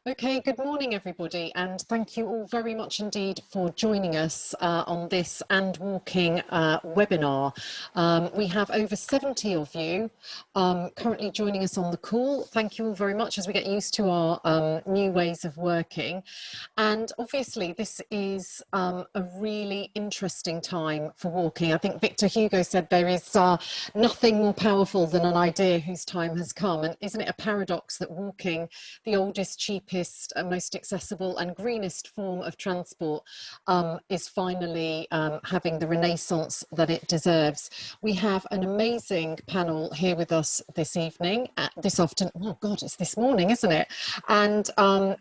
Okay, good morning, everybody, and thank you all very much indeed for joining us on this And Walking webinar. We have over 70 of you currently joining us on the call. Thank you all very much as we get used to our new ways of working. And obviously, this is a really interesting time for walking. I think Victor Hugo said there is nothing more powerful than an idea whose time has come. And isn't it a paradox that walking, the oldest, cheapest, and most accessible and greenest form of transport, is finally having the renaissance that it deserves? We have an amazing panel here with us this evening, this afternoon. Oh God, it's this morning, isn't it? And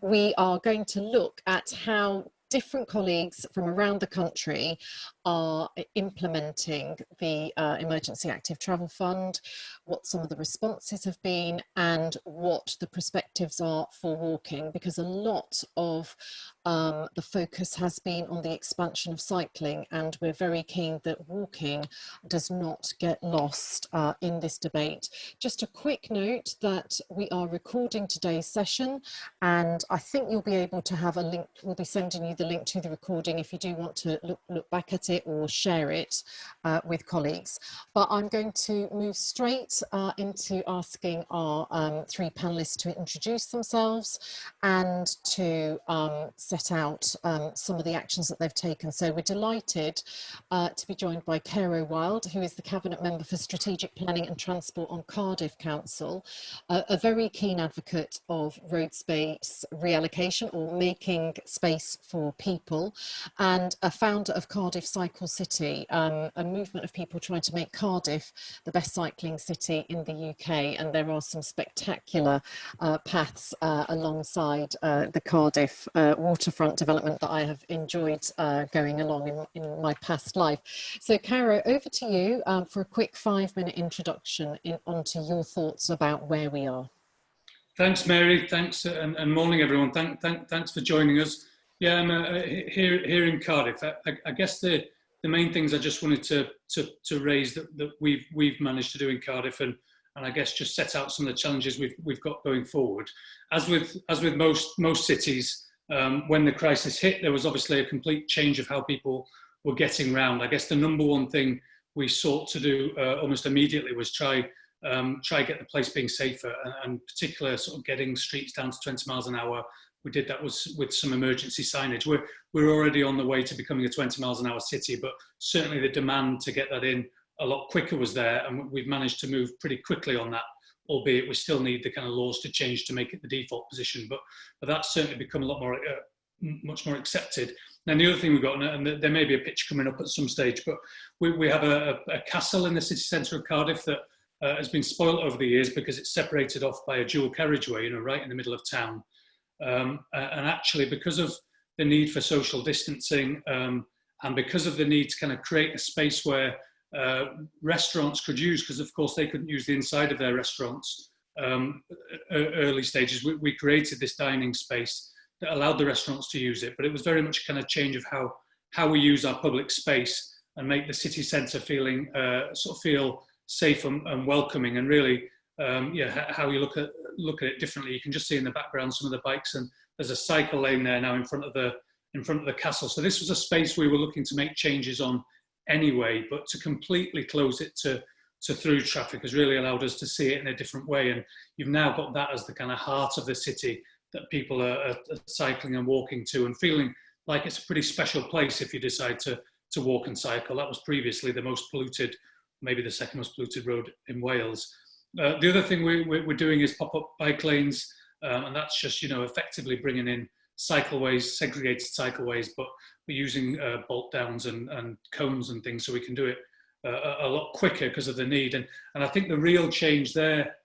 we are going to look at how different colleagues from around the country are implementing the Emergency Active Travel Fund, what some of the responses have been, and what the perspectives are for walking, because a lot of the focus has been on the expansion of cycling, and we're very keen that walking does not get lost in this debate. Just a quick note that we are recording today's session, and I think you'll be able to have a link. We'll be sending you the link to the recording if you do want to look back at it or share it with colleagues. But I'm going to move straight into asking our three panelists to introduce themselves and to set out some of the actions that they've taken. So we're delighted to be joined by Caro, who is the Cabinet Member for Strategic Planning and Transport on Cardiff Council, a very keen advocate of road space reallocation, or making space for people, and a founder of Cardiff Cycle City, a movement of people trying to make Cardiff the best cycling city in the UK. And there are some spectacular paths alongside the Cardiff waterfront development that I have enjoyed going along in my past life. So Caro, over to you for a quick 5-minute introduction onto your thoughts about where we are. Thanks, Mary. Thanks, and morning, everyone. Thanks for joining us. Yeah, I'm here in Cardiff. I guess the main things I just wanted to raise that we've managed to do in Cardiff, and I guess just set out some of the challenges we've got going forward. As with most cities, when the crisis hit, there was obviously a complete change of how people were getting round. I guess the number one thing we sought to do almost immediately was try get the place being safer, and particular sort of getting streets down to 20 miles an hour. We did that with some emergency signage. We're already on the way to becoming a 20 miles an hour city, but certainly the demand to get that in a lot quicker was there, and we've managed to move pretty quickly on that, albeit we still need the kind of laws to change to make it the default position, but that's certainly become a lot more, much more accepted. Now, the other thing we've got, and there may be a pitch coming up at some stage, but we have a castle in the city centre of Cardiff that has been spoilt over the years because it's separated off by a dual carriageway, right in the middle of town. And actually, because of the need for social distancing, and because of the need to kind of create a space where restaurants could use, because of course they couldn't use the inside of their restaurants early stages, we created this dining space that allowed the restaurants to use it. But it was very much a kind of change of how we use our public space and make the city centre feel safe and welcoming, and really how you look at it differently. You can just see in the background some of the bikes, and there's a cycle lane there now in front of the castle. So this was a space we were looking to make changes on anyway, but to completely close it to through traffic has really allowed us to see it in a different way. And you've now got that as the kind of heart of the city that people are cycling and walking to, and feeling like it's a pretty special place if you decide to walk and cycle. That was previously the most polluted, maybe the second most polluted road in Wales. The other thing we're doing is pop-up bike lanes, and that's just, effectively bringing in cycleways, segregated cycleways, but we're using bolt downs and cones and things, so we can do it a lot quicker because of the need. And I think the real change there,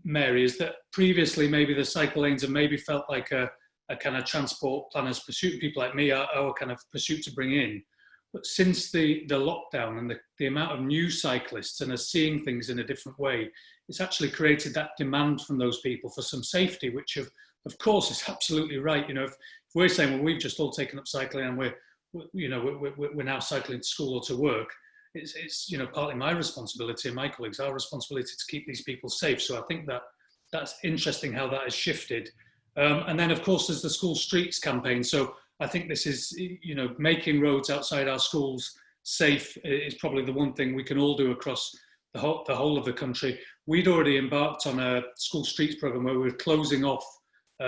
Mary, is that previously maybe the cycle lanes have maybe felt like a kind of transport planner's pursuit, people like me, our kind of pursuit to bring in. But since the lockdown and the amount of new cyclists and are seeing things in a different way, it's actually created that demand from those people for some safety, which of course is absolutely right. If we're saying, well, we've just all taken up cycling and we're now cycling to school or to work, it's partly my responsibility and my colleagues, our responsibility to keep these people safe. So I think that's interesting how that has shifted. And then, of course, there's the school streets campaign. So I think this is, making roads outside our schools safe is probably the one thing we can all do across the whole of the country. We'd already embarked on a school streets program where we were closing off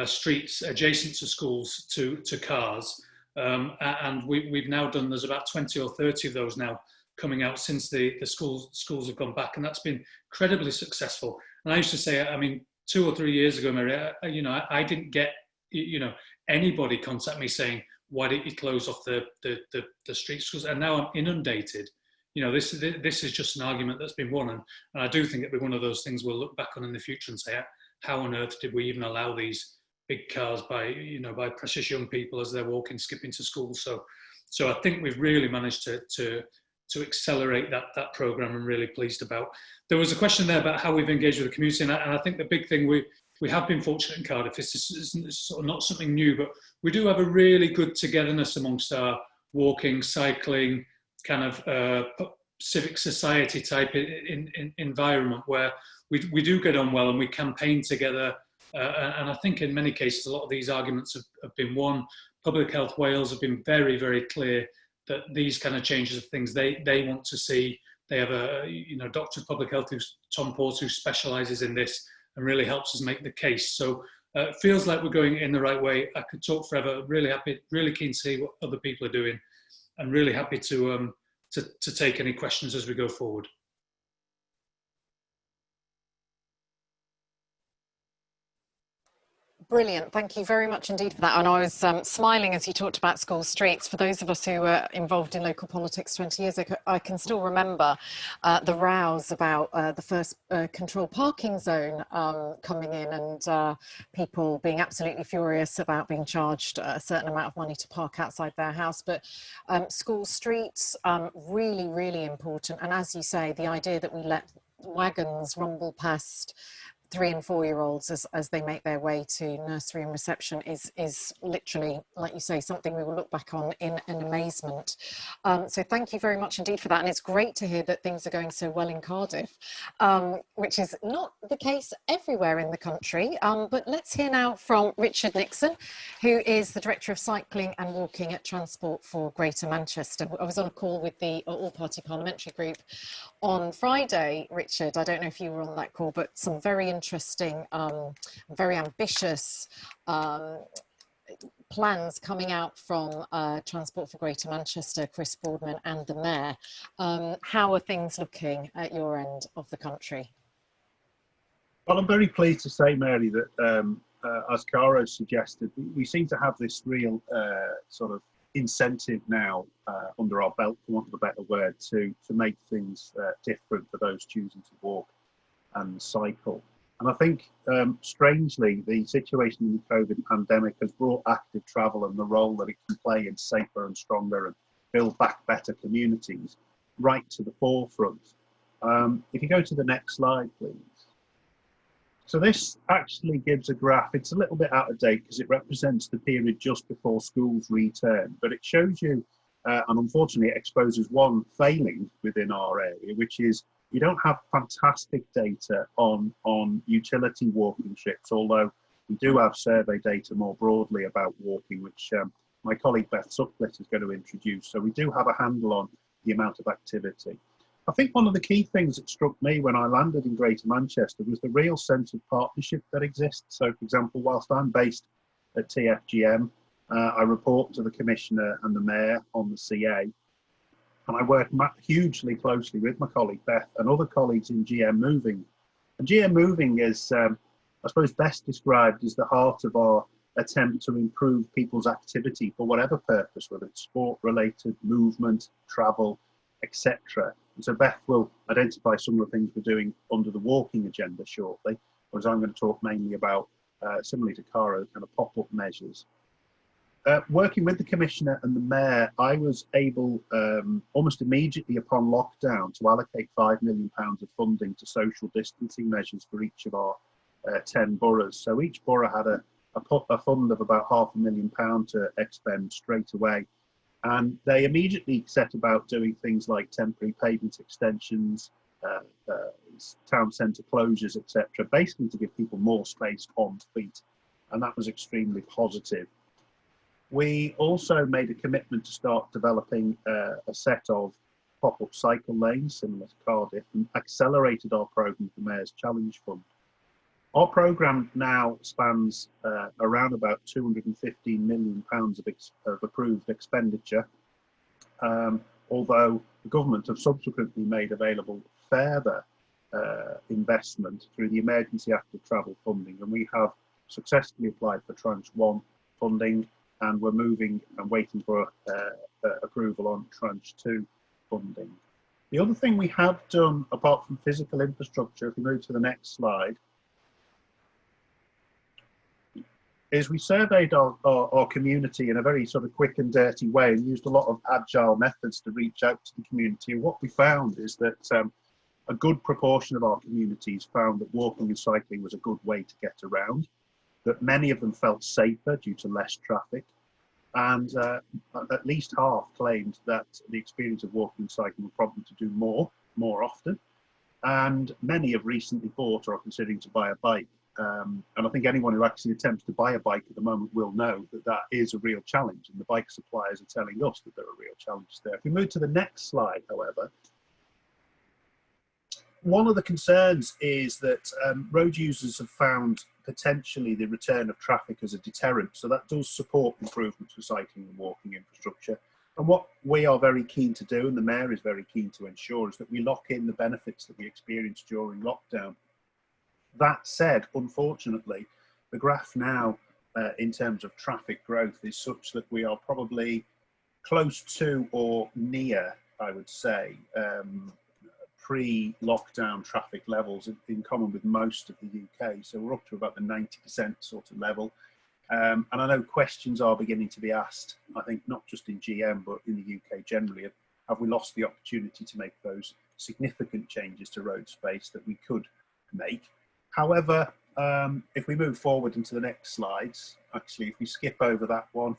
streets adjacent to schools to cars. And we've now done, there's about 20 or 30 of those now coming out since the schools have gone back, and that's been incredibly successful. And I used to say, I mean, 2 or 3 years ago, Mary, I didn't get, anybody contact me saying, why didn't you close off the street schools? And now I'm inundated. This is just an argument that's been won. And I do think it'll be one of those things we'll look back on in the future and say, how on earth did we even allow these big cars by precious young people as they're walking, skipping to school? So I think we've really managed to accelerate that program. I'm really pleased about. There was a question there about how we've engaged with the community, and I think the big thing we have been fortunate in Cardiff. It's sort of not something new, but we do have a really good togetherness amongst our walking, cycling, kind of civic society type environment where we do get on well and we campaign together. And I think in many cases, a lot of these arguments have been won. Public Health Wales have been very, very clear that these kind of changes are things they want to see. They have a Doctor of Public Health, who's Tom Porter, who specialises in this and really helps us make the case. So it feels like we're going in the right way. I could talk forever. Really happy, really keen to see what other people are doing, and really happy to take any questions as we go forward. Brilliant. Thank you very much indeed for that. And I was smiling as you talked about school streets. For those of us who were involved in local politics 20 years ago, I can still remember the rows about the first controlled parking zone coming in, and people being absolutely furious about being charged a certain amount of money to park outside their house. But school streets, really, really important. And as you say, the idea that we let wagons rumble past 3- and 4-year-olds as they make their way to nursery and reception is literally, like you say, something we will look back on in amazement. So thank you very much indeed for that. And it's great to hear that things are going so well in Cardiff, which is not the case everywhere in the country. But let's hear now from Richard Nickson, who is the Director of Cycling and Walking at Transport for Greater Manchester. I was on a call with the all-party parliamentary group on Friday, Richard. I don't know if you were on that call, but some very interesting, very ambitious plans coming out from Transport for Greater Manchester, Chris Boardman and the Mayor. How are things looking at your end of the country? Well, I'm very pleased to say, Mary, that as Caro suggested, we seem to have this real sort of incentive now under our belt, for want of a better word, to make things different for those choosing to walk and cycle. And I think, strangely, the situation in the COVID pandemic has brought active travel and the role that it can play in safer and stronger and build back better communities right to the forefront. If you go to the next slide, please. So this actually gives a graph. It's a little bit out of date because it represents the period just before schools return, but it shows you, and unfortunately it exposes one failing within our area, which is you don't have fantastic data on utility walking trips, although we do have survey data more broadly about walking, which my colleague Beth Sutcliffe is going to introduce. So we do have a handle on the amount of activity. I think one of the key things that struck me when I landed in Greater Manchester was the real sense of partnership that exists. So, for example, whilst I'm based at TFGM, I report to the Commissioner and the Mayor on the CA, and I work hugely closely with my colleague Beth and other colleagues in GM Moving. And GM Moving is, I suppose, best described as the heart of our attempt to improve people's activity for whatever purpose, whether it's sport-related, movement, travel, etc. And so Beth will identify some of the things we're doing under the walking agenda shortly, whereas I'm going to talk mainly about, similarly to Caro, kind of pop-up measures. Working with the Commissioner and the Mayor, I was able, almost immediately upon lockdown, to allocate £5 million of funding to social distancing measures for each of our 10 boroughs. So each borough had a fund of about £500,000 to expend straight away. And they immediately set about doing things like temporary pavement extensions, town centre closures, etc., basically to give people more space on feet. and that was extremely positive. We also made a commitment to start developing a set of pop-up cycle lanes similar to Cardiff, and accelerated our programme for Mayor's Challenge Fund. Our programme now spans around about £215 million of approved expenditure, although the government have subsequently made available further investment through the Emergency Active Travel funding, and we have successfully applied for Tranche 1 funding, and we're moving and waiting for approval on Tranche 2 funding. The other thing we have done, apart from physical infrastructure, if we move to the next slide, is we surveyed our community in a very sort of quick and dirty way, and used a lot of agile methods to reach out to the community. And what we found is that a good proportion of our communities found that walking and cycling was a good way to get around, that many of them felt safer due to less traffic, and at least half claimed that the experience of walking and cycling would prompt them to do more often, and many have recently bought or are considering to buy a bike. And I think anyone who actually attempts to buy a bike at the moment will know that that is a real challenge, and the bike suppliers are telling us that there are real challenges there. If we move to the next slide, however, one of the concerns is that road users have found potentially the return of traffic as a deterrent, so that does support improvements for cycling and walking infrastructure. And what we are very keen to do, and the Mayor is very keen to ensure, is that we lock in the benefits that we experienced during lockdown. That said, unfortunately, the graph now in terms of traffic growth is such that we are probably close to or near, I would say, pre-lockdown traffic levels in common with most of the UK. So we're up to about the 90% sort of level. And I know questions are beginning to be asked, I think not just in GM, but in the UK generally, of have we lost the opportunity to make those significant changes to road space that we could make? However, if we move forward into the next slides, actually, if we skip over that one,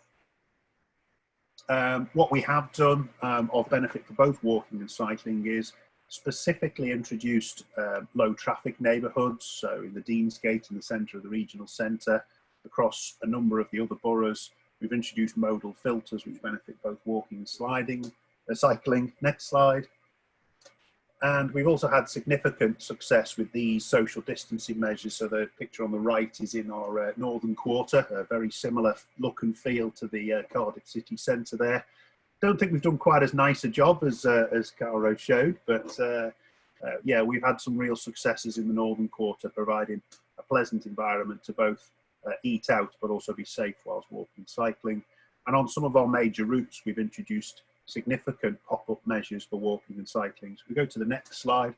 what we have done of benefit for both walking and cycling is specifically introduced low traffic neighbourhoods, so in the Deansgate in the centre of the regional centre, across a number of the other boroughs. We've introduced modal filters which benefit both walking and cycling. Next slide. And we've also had significant success with these social distancing measures. So the picture on the right is in our northern quarter, a very similar look and feel to the Cardiff city centre there. Don't think we've done quite as nice a job as Caro showed, but yeah, we've had some real successes in the northern quarter, providing a pleasant environment to both eat out, but also be safe whilst walking and cycling. And on some of our major routes, we've introduced significant pop-up measures for walking and cycling. So we go to the next slide.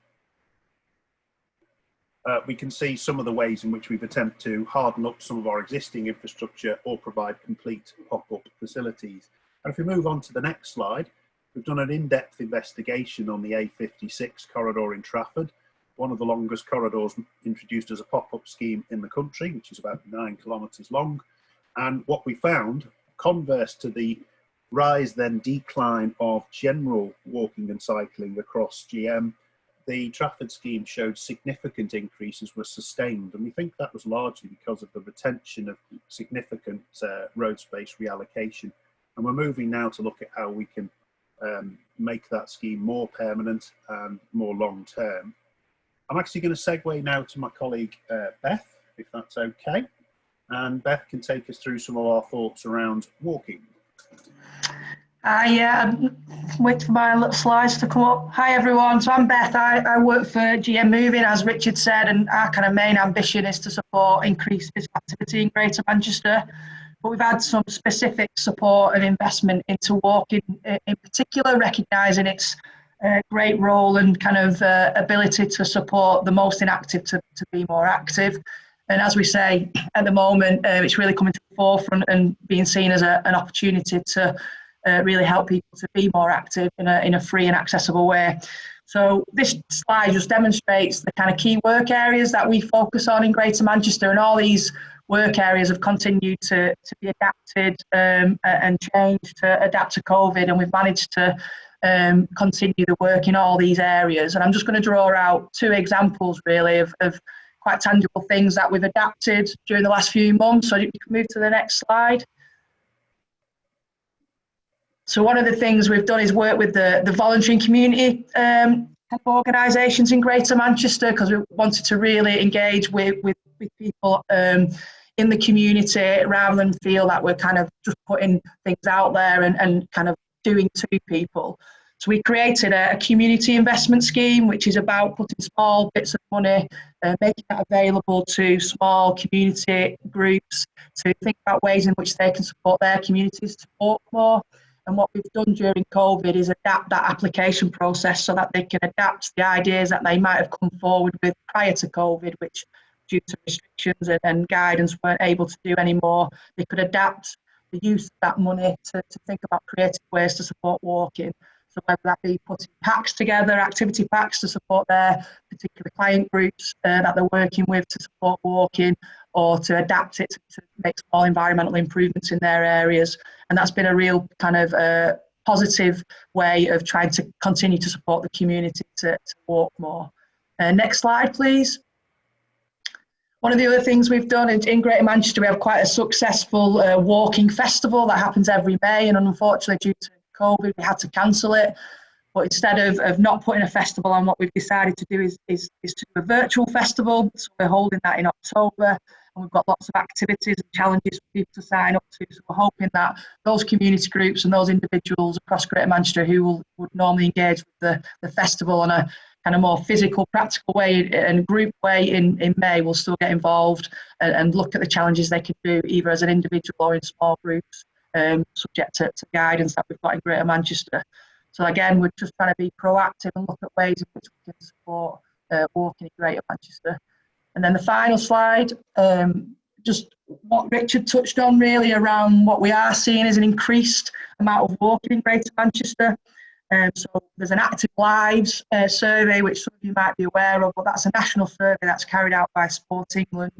We can see some of the ways in which we've attempted to harden up some of our existing infrastructure or provide complete pop-up facilities. And if we move on to the next slide, we've done an in-depth investigation on the A56 corridor in Trafford, one of the longest corridors introduced as a pop-up scheme in the country, which is about 9 kilometres long. And what we found, converse to the rise then decline of general walking and cycling across GM, the Trafford scheme showed significant increases were sustained, and we think that was largely because of the retention of significant road space reallocation. And we're moving now to look at how we can make that scheme more permanent and more long-term. I'm actually going to segue now to my colleague Beth, if that's okay. And Beth can take us through some of our thoughts around walking. Wait for my little slides to come up. Hi everyone, so I'm Beth. I work for GM Moving, as Richard said, and our kind of main ambition is to support increased physical activity in Greater Manchester. But we've had some specific support and investment into walking in particular, recognising its great role and kind of ability to support the most inactive to be more active. And as we say, at the moment, it's really coming to the forefront and being seen as an opportunity to really help people to be more active in a free and accessible way. So this slide just demonstrates the kind of key work areas that we focus on in Greater Manchester, and all these work areas have continued to be adapted and changed to adapt to COVID, and we've managed to continue the work in all these areas. And I'm just going to draw out two examples really of quite tangible things that we've adapted during the last few months. So you can move to the next slide. So one of the things we've done is work with the voluntary and community organisations in Greater Manchester, because we wanted to really engage with people in the community, rather than feel that we're kind of just putting things out there and kind of doing to people. So we created a community investment scheme, which is about putting small bits of money, making that available to small community groups to think about ways in which they can support their communities to work more. And what we've done during COVID is adapt that application process so that they can adapt the ideas that they might have come forward with prior to COVID, which due to restrictions and guidance weren't able to do anymore. They could adapt the use of that money to think about creative ways to support walking. So whether that be putting packs together, activity packs to support their particular client groups that they're working with to support walking, or to adapt it to make small environmental improvements in their areas. And that's been a real kind of positive way of trying to continue to support the community to walk more. Next slide, please. One of the other things we've done in Greater Manchester, we have quite a successful walking festival that happens every May, and unfortunately due to COVID we had to cancel it. But instead of not putting a festival on, what we've decided to do is to do a virtual festival. So we're holding that in October, and we've got lots of activities and challenges for people to sign up to. So we're hoping that those community groups and those individuals across Greater Manchester who would normally engage with the festival on a kind of more physical, practical way and group way in May will still get involved and look at the challenges they can do either as an individual or in small groups, subject to guidance that we've got in Greater Manchester. So again, we're just trying to be proactive and look at ways in which we can support walking in Greater Manchester. And then the final slide, just what Richard touched on really around what we are seeing is an increased amount of walking in Greater Manchester. So there's an Active Lives survey, which some of you might be aware of, but that's a national survey that's carried out by Sport England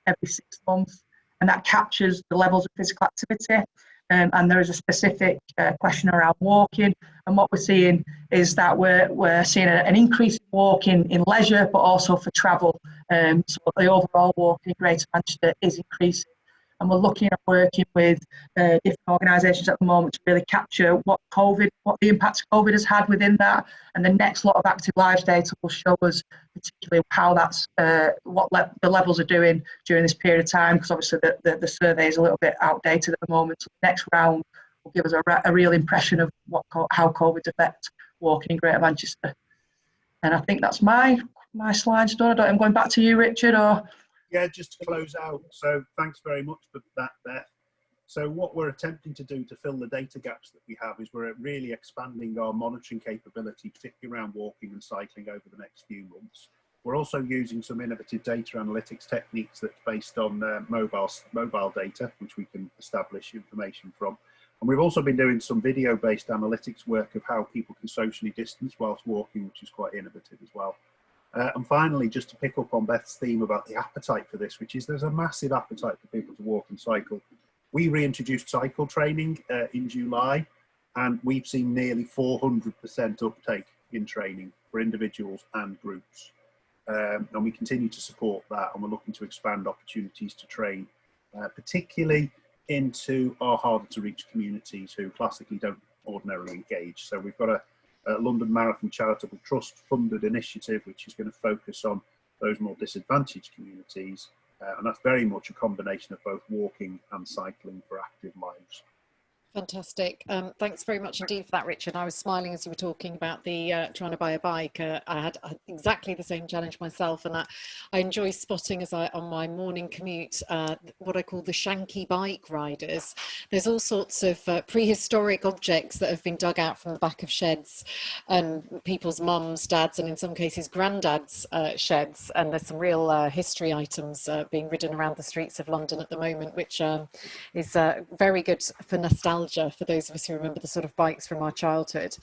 every 6 months, and that captures the levels of physical activity. And there is a specific question around walking, and what we're seeing is that we're seeing an increase in walking in leisure, but also for travel. So the overall walking in Greater Manchester is increasing, and we're looking at working with different organisations at the moment to really capture what the impact COVID has had within that. And the next lot of Active Lives data will show us particularly how that's the levels are doing during this period of time, because obviously the survey is a little bit outdated at the moment. So the next round will give us a real impression of how COVID's affect walking in Greater Manchester. And I think that's my slides done. I'm going back to you, Richard, or... Yeah, just to close out. So thanks very much for that, Beth. So what we're attempting to do to fill the data gaps that we have is we're really expanding our monitoring capability, particularly around walking and cycling over the next few months. We're also using some innovative data analytics techniques that's based on mobile data, which we can establish information from. And we've also been doing some video-based analytics work of how people can socially distance whilst walking, which is quite innovative as well. And finally, just to pick up on Beth's theme about the appetite for this, which is there's a massive appetite for people to walk and cycle. We reintroduced cycle training in July, and we've seen nearly 400% uptake in training for individuals and groups. And we continue to support that, and we're looking to expand opportunities to train, particularly into our harder to reach communities who classically don't ordinarily engage. So we've got a London Marathon Charitable Trust funded initiative, which is going to focus on those more disadvantaged communities. And that's very much a combination of both walking and cycling for active lives. Fantastic. Thanks very much indeed for that, Richard. I was smiling as you were talking about the trying to buy a bike. I had exactly the same challenge myself, and I enjoy spotting on my morning commute what I call the shanky bike riders. There's all sorts of prehistoric objects that have been dug out from the back of sheds and people's mums, dads, and in some cases granddads' sheds. And there's some real history items being ridden around the streets of London at the moment, which is very good for nostalgia nostalgia for those of us who remember the sort of bikes from our childhood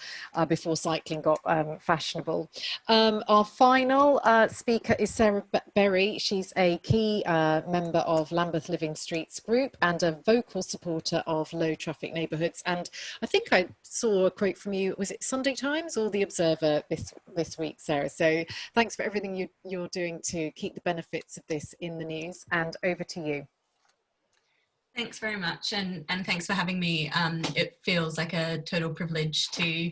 before cycling got fashionable. Our final speaker is Sarah Berry. She's a key member of Lambeth Living Streets group and a vocal supporter of low traffic neighbourhoods. And I think I saw a quote from you, was it Sunday Times or The Observer this week, Sarah? So thanks for everything you're doing to keep the benefits of this in the news, and over to you. Thanks very much, and thanks for having me. It feels like a total privilege to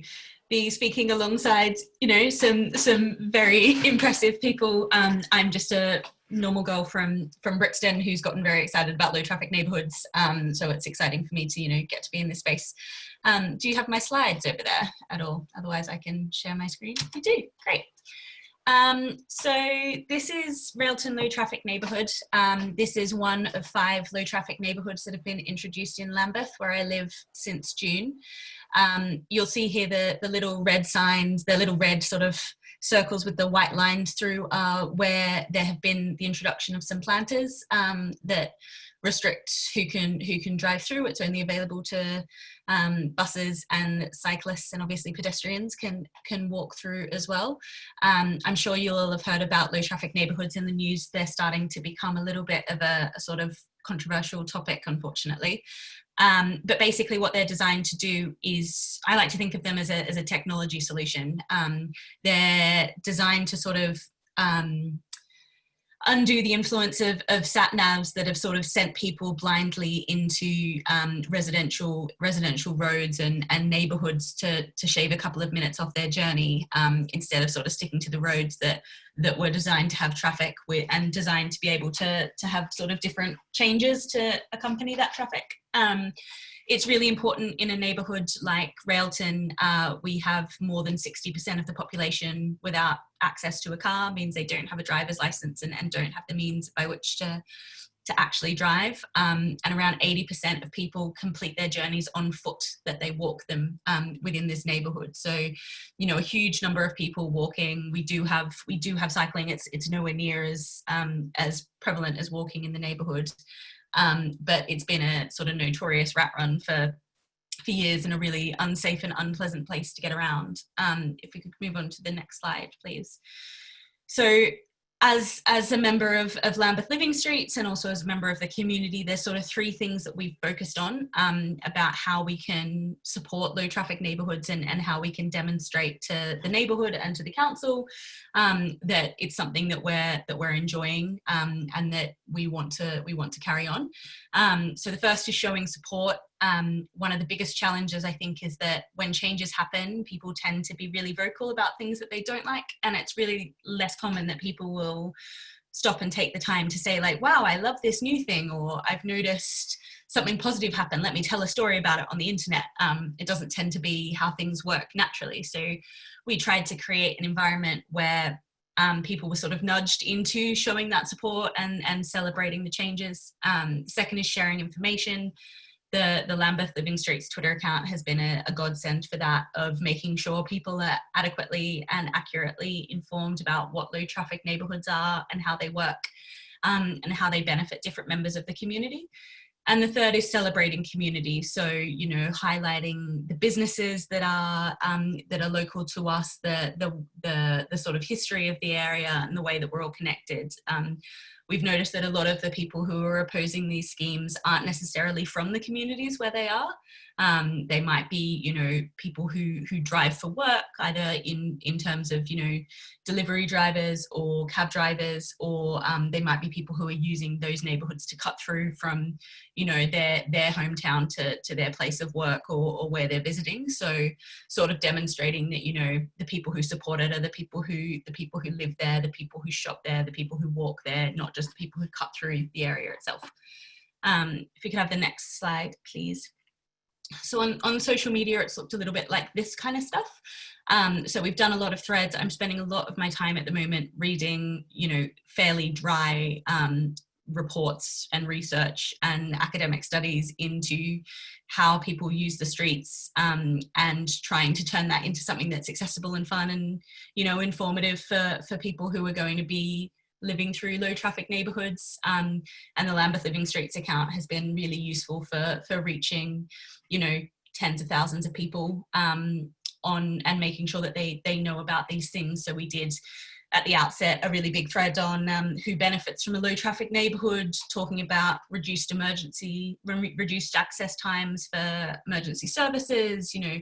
be speaking alongside, you know, some very impressive people. I'm just a normal girl from Brixton who's gotten very excited about low traffic neighbourhoods, so it's exciting for me to, you know, get to be in this space. Do you have my slides over there at all? Otherwise I can share my screen. You do, great. So this is Railton Low Traffic Neighbourhood. This is one of 5 low traffic neighbourhoods that have been introduced in Lambeth, where I live since June. You'll see here the little red signs, the little red sort of circles with the white lines through where there have been the introduction of some planters that restrict who can drive through. It's only available to buses and cyclists, and obviously pedestrians can walk through as well. I'm sure you'll all have heard about low traffic neighbourhoods in the news. They're starting to become a little bit of a sort of controversial topic, unfortunately. But basically what they're designed to do is, I like to think of them as a technology solution. They're designed to sort of undo the influence of sat-navs that have sort of sent people blindly into residential roads and neighbourhoods to shave a couple of minutes off their journey, instead of sort of sticking to the roads that were designed to have traffic with, and designed to be able to have sort of different changes to accompany that traffic. It's really important in a neighbourhood like Railton. We have more than 60% of the population without access to a car, means they don't have a driver's licence and don't have the means by which to actually drive. And around 80% of people complete their journeys on foot, that they walk them within this neighbourhood. So, you know, a huge number of people walking. We do have cycling. It's nowhere near as prevalent as walking in the neighbourhood. But it's been a sort of notorious rat run for years, and a really unsafe and unpleasant place to get around. If we could move on to the next slide, please. So as a member of Lambeth Living Streets, and also as a member of the community, there's sort of 3 things that we've focused on about how we can support low traffic neighbourhoods, and how we can demonstrate to the neighbourhood and to the council that it's something that we're enjoying, and that we want to carry on. So the first is showing support. One of the biggest challenges, I think, is that when changes happen, people tend to be really vocal about things that they don't like, and it's really less common that people will stop and take the time to say, like, wow, I love this new thing, or I've noticed something positive happen, let me tell a story about it on the internet. It doesn't tend to be how things work naturally. So we tried to create an environment where people were sort of nudged into showing that support and celebrating the changes. Second is sharing information. The Lambeth Living Streets Twitter account has been a godsend for that, of making sure people are adequately and accurately informed about what low traffic neighbourhoods are and how they work, and how they benefit different members of the community. And the third is celebrating community. So, you know, highlighting the businesses that are local to us, the sort of history of the area and the way that we're all connected. We've noticed that a lot of the people who are opposing these schemes aren't necessarily from the communities where they are. They might be, you know, people who drive for work, either in terms of, you know, delivery drivers or cab drivers, or they might be people who are using those neighbourhoods to cut through from, you know, their hometown to their place of work, or where they're visiting. So sort of demonstrating that, you know, the people who support it are the people who live there, the people who shop there, the people who walk there, not just the people who cut through the area itself. If we could have the next slide, please. So on social media, it's looked a little bit like this kind of stuff. So we've done a lot of threads. I'm spending a lot of my time at the moment reading, you know, fairly dry reports and research and academic studies into how people use the streets, and trying to turn that into something that's accessible and fun and, you know, informative for people who are going to be living through low traffic neighbourhoods, and the Lambeth Living Streets account has been really useful for reaching, you know, tens of thousands of people on and making sure that they know about these things. So we did at the outset a really big thread on who benefits from a low traffic neighbourhood, talking about reduced access times for emergency services, you know,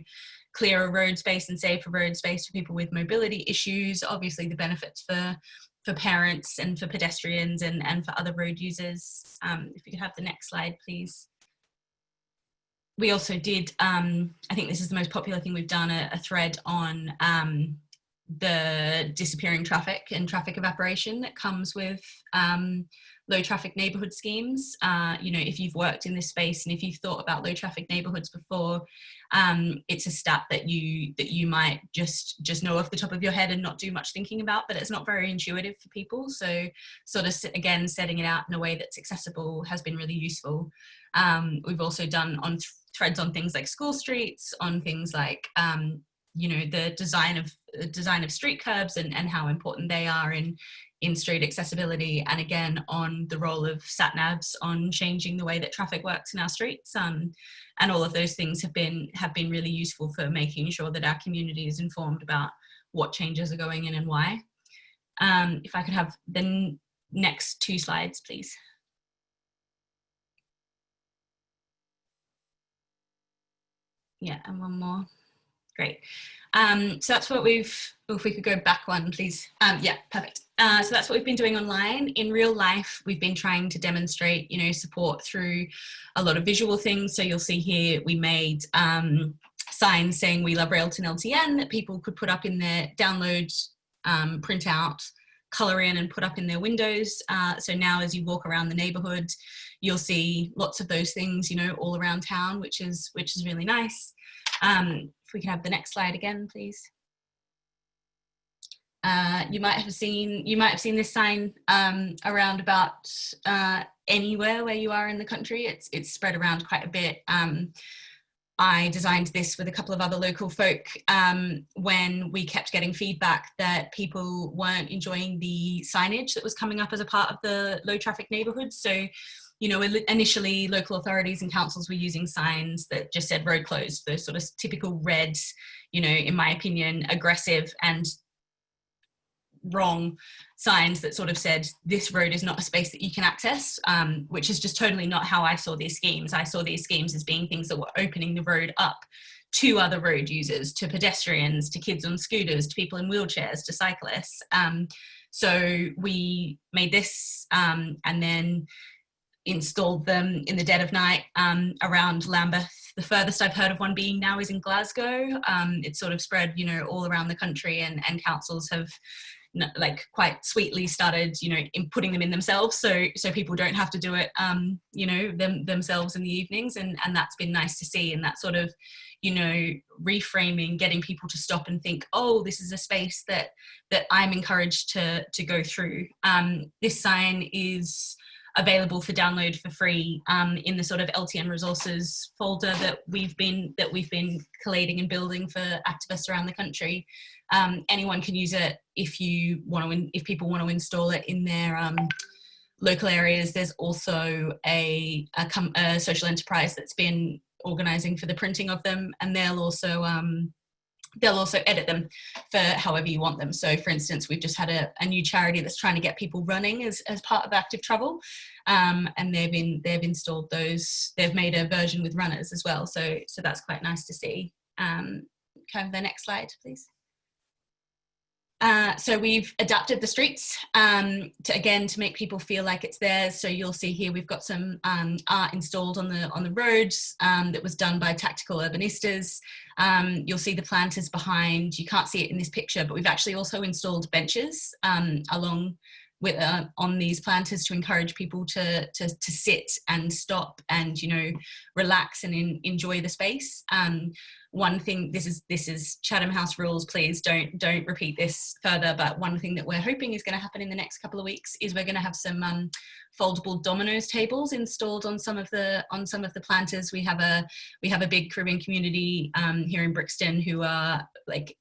clearer road space and safer road space for people with mobility issues, obviously the benefits for parents and for pedestrians and for other road users. If you could have the next slide, please. We also did, I think this is the most popular thing we've done, a thread on the disappearing traffic and traffic evaporation that comes with low traffic neighbourhood schemes. You know, if you've worked in this space and if you've thought about low traffic neighbourhoods before, it's a stat that you might just know off the top of your head and not do much thinking about, but it's not very intuitive for people. So sort of, again, setting it out in a way that's accessible has been really useful. We've also done on threads on things like school streets, on things like you know, the design of street curbs and how important they are in street accessibility, and again on the role of sat navs on changing the way that traffic works in our streets, and all of those things have been really useful for making sure that our community is informed about what changes are going in and why. If I could have the next 2 slides, please. Yeah, and one more. Great. So that's what if we could go back one, please. Yeah, perfect. So that's what we've been doing online. In real life, we've been trying to demonstrate, you know, support through a lot of visual things. So you'll see here, we made signs saying "We love Railton LTN" that people could put up in their download, print out, colour in and put up in their windows. So now as you walk around the neighbourhood, you'll see lots of those things, you know, all around town, which is really nice. If we can have the next slide again, please. You might have seen this sign around about anywhere where you are in the country. It's spread around quite a bit. I designed this with a couple of other local folk when we kept getting feedback that people weren't enjoying the signage that was coming up as a part of the low traffic neighbourhoods. So, you know, initially local authorities and councils were using signs that just said road closed, those sort of typical red, you know, in my opinion, aggressive and wrong signs that sort of said this road is not a space that you can access, which is just totally not how I saw these schemes. I saw these schemes as being things that were opening the road up to other road users, to pedestrians, to kids on scooters, to people in wheelchairs, to cyclists. So we made this and then installed them in the dead of night around Lambeth. The furthest I've heard of one being now is in Glasgow. It's sort of spread, you know, all around the country, and councils have like quite sweetly started, you know, putting them in themselves, so people don't have to do it, you know, themselves in the evenings, and that's been nice to see. And that sort of, you know, reframing, getting people to stop and think, oh, this is a space that I'm encouraged to go through. This sign is available for download for free in the sort of LTN resources folder that we've been collating and building for activists around the country. Anyone can use it if people want to install it in their local areas. There's also a social enterprise that's been organising for the printing of them, and they'll also edit them for however you want them. So for instance, we've just had a new charity that's trying to get people running as part of active travel, and they've installed those. They've made a version with runners as well, so that's quite nice to see. Can I have the next slide, please? So we've adapted the streets to make people feel like it's theirs. So you'll see here we've got some art installed on the roads that was done by tactical urbanistas. You'll see the planters behind. You can't see it in this picture, but we've actually also installed benches along with on these planters to encourage people to sit and stop and, you know, relax and enjoy the space. one thing, this is Chatham House rules, please don't repeat this further, but one thing that we're hoping is going to happen in the next couple of weeks is we're going to have some foldable dominoes tables installed on some of the planters. We have a big Caribbean community here in Brixton who are like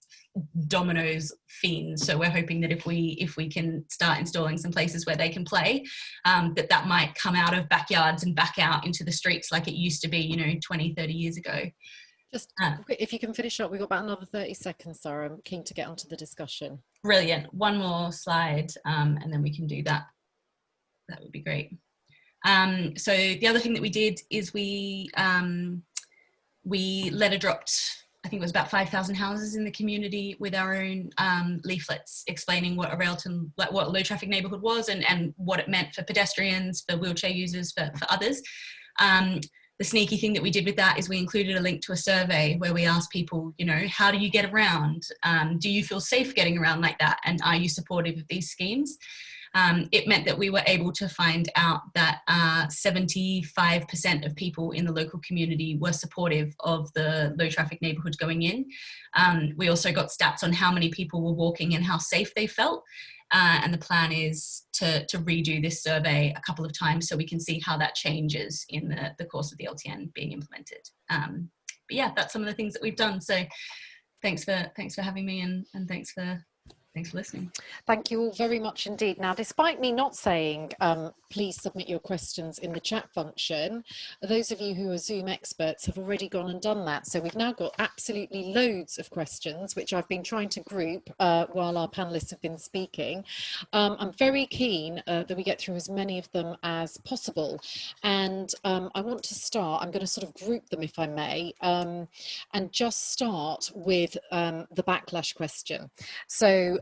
dominoes fiends, so we're hoping that if we can start installing some places where they can play, that might come out of backyards and back out into the streets like it used to be, you know, 20-30 years ago. Just if you can finish up, we've got about another 30 seconds, Sarah. I'm keen to get onto the discussion. Brilliant. One more slide, and then we can do that. That would be great. So the other thing that we did is we letter dropped, I think it was about 5,000 houses in the community with our own leaflets explaining what a low traffic neighbourhood was and what it meant for pedestrians, for wheelchair users, for others. The sneaky thing that we did with that is we included a link to a survey where we asked people, you know, how do you get around? Do you feel safe getting around like that? And are you supportive of these schemes? It meant that we were able to find out that 75% of people in the local community were supportive of the low traffic neighbourhoods going in. We also got stats on how many people were walking and how safe they felt. And the plan is to redo this survey a couple of times so we can see how that changes in the course of the LTN being implemented. But yeah, that's some of the things that we've done. So thanks for having me, and thanks for listening. Thank you all very much indeed. Now, despite me not saying please submit your questions in the chat function, those of you who are Zoom experts have already gone and done that. So we've now got absolutely loads of questions, which I've been trying to group while our panelists have been speaking. I'm very keen that we get through as many of them as possible. And I want to start, I'm going to sort of group them if I may, and just start with the backlash question. So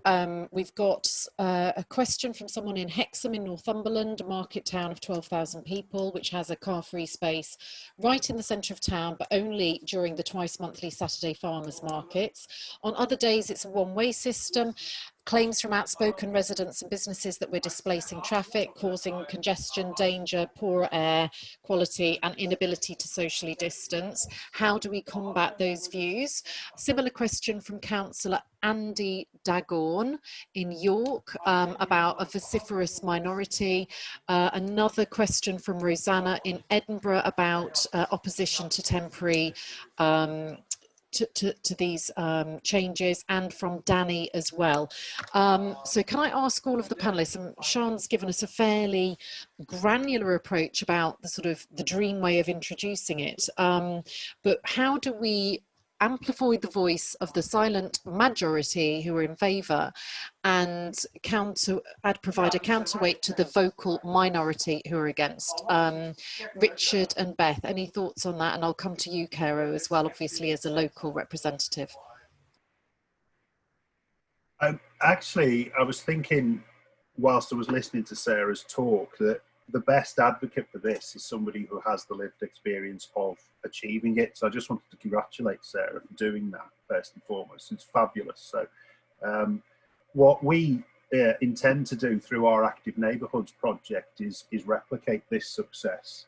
we've got a question from someone in Hexham in Northumberland, a market town of 12,000 people, which has a car-free space right in the centre of town, but only during the twice monthly Saturday farmers markets. On other days, it's a one-way system. Claims from outspoken residents and businesses that we're displacing traffic, causing congestion, danger, poorer air quality and inability to socially distance. How do we combat those views? Similar question from Councillor Andy Dagorn in York about a vociferous minority. Another question from Rosanna in Edinburgh about opposition to temporary to these changes, and from Danny as well. So can I ask all of the panelists, and Sean's given us a fairly granular approach about the sort of the dream way of introducing it, but how do we amplify the voice of the silent majority who are in favour and provide a counterweight to the vocal minority who are against? Richard and Beth, any thoughts on that? And I'll come to you, Caro, as well, obviously as a local representative. Actually, I was thinking whilst I was listening to Sarah's talk that the best advocate for this is somebody who has the lived experience of achieving it. So I just wanted to congratulate Sarah for doing that first and foremost. It's fabulous. So what we intend to do through our Active Neighbourhoods project is replicate this success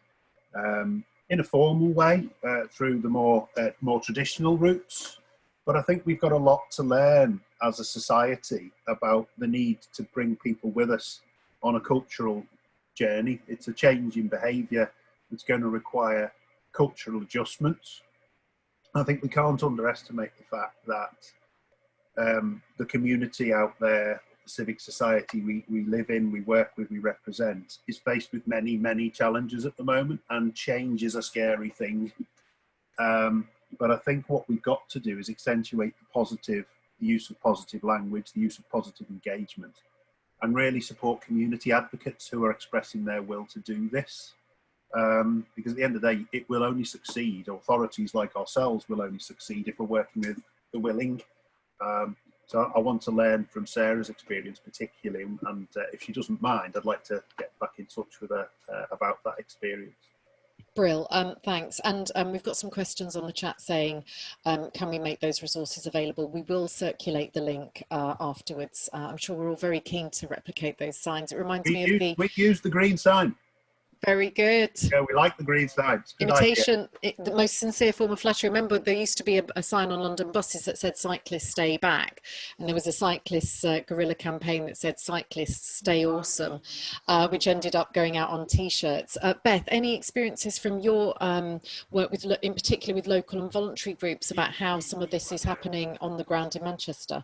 in a formal way through the more traditional routes. But I think we've got a lot to learn as a society about the need to bring people with us on a cultural journey. It's a change in behaviour that's going to require cultural adjustments. I think we can't underestimate the fact that the community out there, the civic society we live in, we work with, we represent, is faced with many, many challenges at the moment, and change is a scary thing. But I think what we've got to do is accentuate the use of positive language, the use of positive engagement, and really support community advocates who are expressing their will to do this. Because at the end of the day, it will only succeed, authorities like ourselves will only succeed if we're working with the willing. So I want to learn from Sarah's experience particularly, and if she doesn't mind, I'd like to get back in touch with her about that experience. Brill, thanks. And we've got some questions on the chat saying, can we make those resources available? We will circulate the link afterwards. I'm sure we're all very keen to replicate those signs. It reminds me of the... We use the green sign. Very good. Yeah, we like the green signs. Good Imitation, the most sincere form of flattery. Remember, there used to be a sign on London buses that said "Cyclists stay back," and there was a cyclists guerrilla campaign that said "Cyclists stay awesome," which ended up going out on T-shirts. Beth, any experiences from your work with, in particular, with local and voluntary groups about how some of this is happening on the ground in Manchester?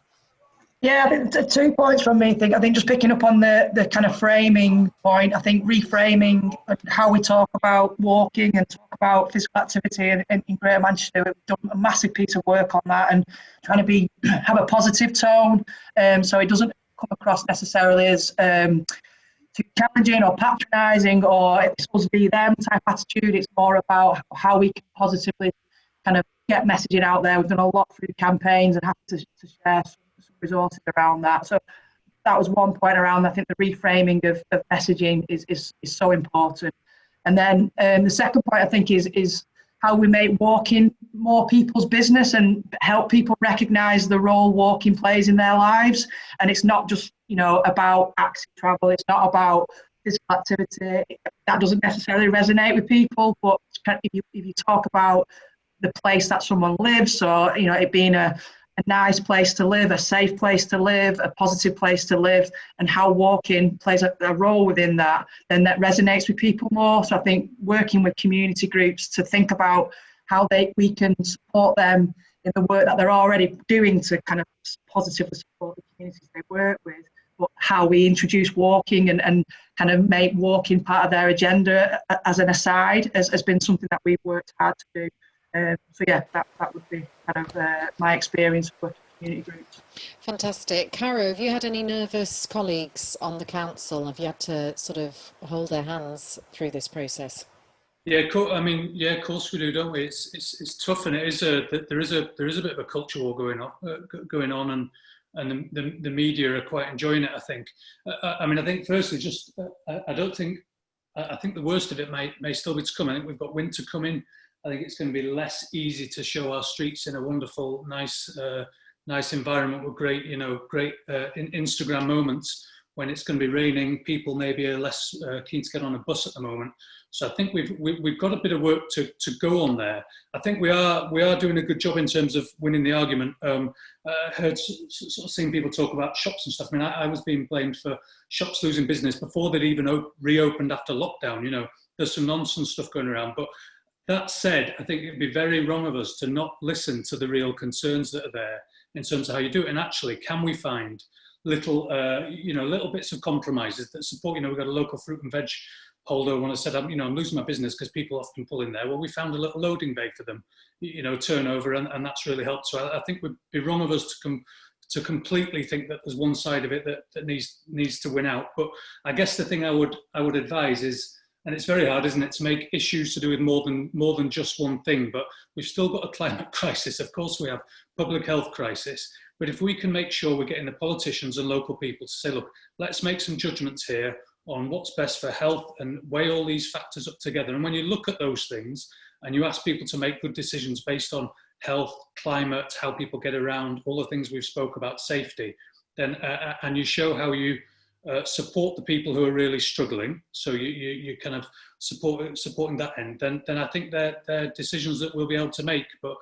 Yeah, I think 2 points from me. I think just picking up on the kind of framing point, I think reframing how we talk about walking and talk about physical activity in Greater Manchester. We've done a massive piece of work on that and trying to have a positive tone, so it doesn't come across necessarily as too challenging or patronising or it's supposed to be them type attitude. It's more about how we can positively kind of get messaging out there. We've done a lot through campaigns and have to share some resources around that. So that was 1 point around. I think the reframing of messaging is so important. And then the second point I think is how we make walking more people's business and help people recognise the role walking plays in their lives. And it's not just about active travel. It's not about physical activity. That doesn't necessarily resonate with people. But if you talk about the place that someone lives, or it being a nice place to live, a safe place to live, a positive place to live, and how walking plays a role within that, then that resonates with people more. So I think working with community groups to think about how we can support them in the work that they're already doing to kind of positively support the communities they work with, but how we introduce walking and kind of make walking part of their agenda as an aside has been something that we've worked hard to do. So yeah, that would be kind of my experience with community groups. Fantastic. Caro, have you had any nervous colleagues on the council? Have you had to sort of hold their hands through this process? Yeah, I mean, yeah, of course we do, don't we? It's tough, and there is a bit of a culture war going on, and the media are quite enjoying it. I think. I mean, I think firstly, just I think the worst of it may still be to come. I think we've got winter coming. I think it's going to be less easy to show our streets in a wonderful, nice environment with great Instagram moments. When it's going to be raining, people maybe are less keen to get on a bus at the moment. So I think we've got a bit of work to go on there. I think we are doing a good job in terms of winning the argument. I heard sort of seeing people talk about shops and stuff. I mean, I was being blamed for shops losing business before they'd even reopened after lockdown. There's some nonsense stuff going around, but that said, I think it'd be very wrong of us to not listen to the real concerns that are there in terms of how you do it. And actually, can we find little bits of compromises that support? We've got a local fruit and veg holder. When I said, I'm losing my business because people often pull in there. Well, we found a little loading bay for them, turnover, and that's really helped. So I think we'd be wrong of us to completely think that there's one side of it that needs to win out. But I guess the thing I would advise is, and it's very hard, isn't it, to make issues to do with more than just one thing. But we've still got a climate crisis. Of course, we have public health crisis. But if we can make sure we're getting the politicians and local people to say, look, let's make some judgments here on what's best for health and weigh all these factors up together. And when you look at those things and you ask people to make good decisions based on health, climate, how people get around, all the things we've spoke about, safety, then and you show how you support the people who are really struggling, so you kind of supporting that end, then I think they're decisions that we'll be able to make, but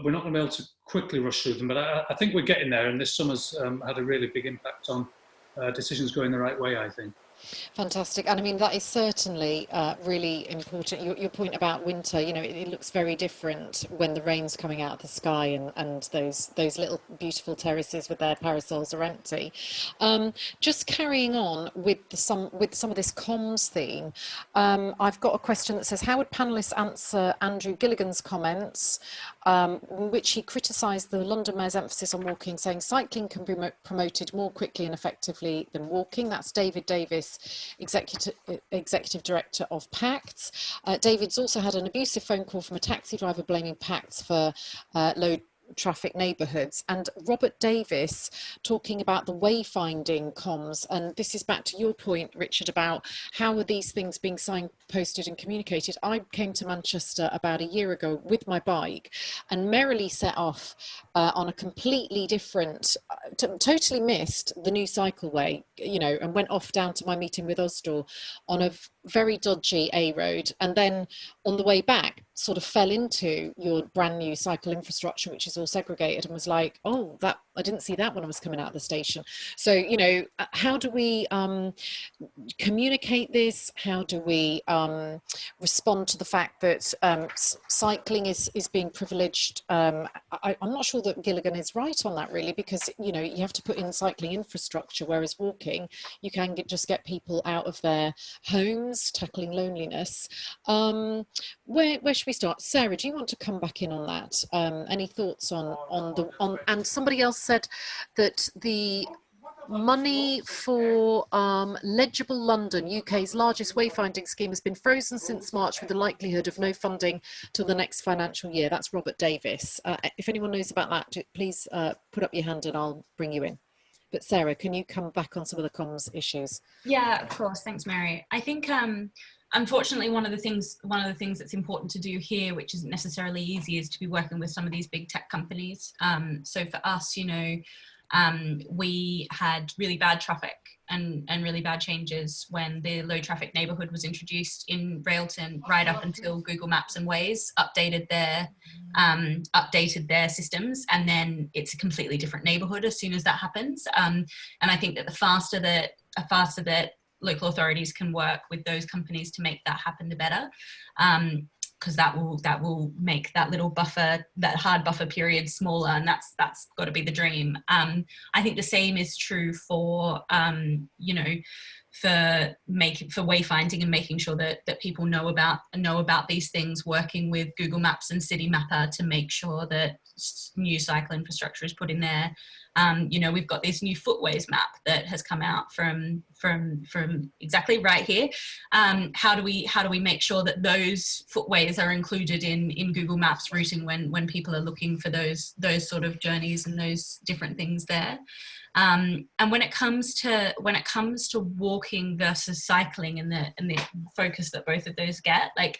we're not going to be able to quickly rush through them. But I think we're getting there, and this summer's had a really big impact on decisions going the right way, I think. Fantastic. And I mean, that is certainly really important. Your point about winter, it looks very different when the rain's coming out of the sky and those little beautiful terraces with their parasols are empty. Just carrying on with some of this comms theme, I've got a question that says, how would panellists answer Andrew Gilligan's comments, in which he criticised the London Mayor's emphasis on walking, saying cycling can be promoted more quickly and effectively than walking? That's David Davis, Executive Director of PACTS. David's also had an abusive phone call from a taxi driver blaming PACTS for low traffic neighbourhoods, and Robert Davis talking about the wayfinding comms. And this is back to your point, Richard, about how are these things being signposted and communicated. I came to Manchester about a year ago with my bike and merrily set off on a completely different, totally missed the new cycleway, and went off down to my meeting with Osdor on a very dodgy A road, and then on the way back sort of fell into your brand new cycle infrastructure, which is all segregated, and was like, oh, that I didn't see that when I was coming out of the station. So, you know, how do we communicate this? How do we respond to the fact that cycling is being privileged? I'm not sure that Gilligan is right on that, really, because, you know, you have to put in cycling infrastructure, whereas walking, you can just get people out of their homes, tackling loneliness. Where should we start? Sarah, do you want to come back in on that? Any thoughts on and somebody else said that the money for Legible London, UK's largest wayfinding scheme, has been frozen since March with the likelihood of no funding till the next financial year. That's Robert Davis. If anyone knows about that, please put up your hand and I'll bring you in. But Sarah, can you come back on some of the comms issues? Yeah, of course. Thanks, Mary. I think unfortunately one of the things that's important to do here, which isn't necessarily easy, is to be working with some of these big tech companies. So for us, you know, we had really bad traffic and really bad changes when the low traffic neighborhood was introduced in Railton, right up until Google Maps and Waze updated their systems, and then it's a completely different neighborhood as soon as that happens. And I think that the faster that local authorities can work with those companies to make that happen, the better. Because that will make that little buffer, that hard buffer period, smaller, and that's got to be the dream. I think the same is true for you know, for wayfinding and making sure that people know about these things, working with Google Maps and City Mapper to make sure that new cycle infrastructure is put in there. You know, we've got this new footways map that has come out from exactly right here. How do we make sure that those footways are included in Google Maps routing when people are looking for those sort of journeys and those different things there? And when it comes to walking versus cycling and the focus that both of those get, like,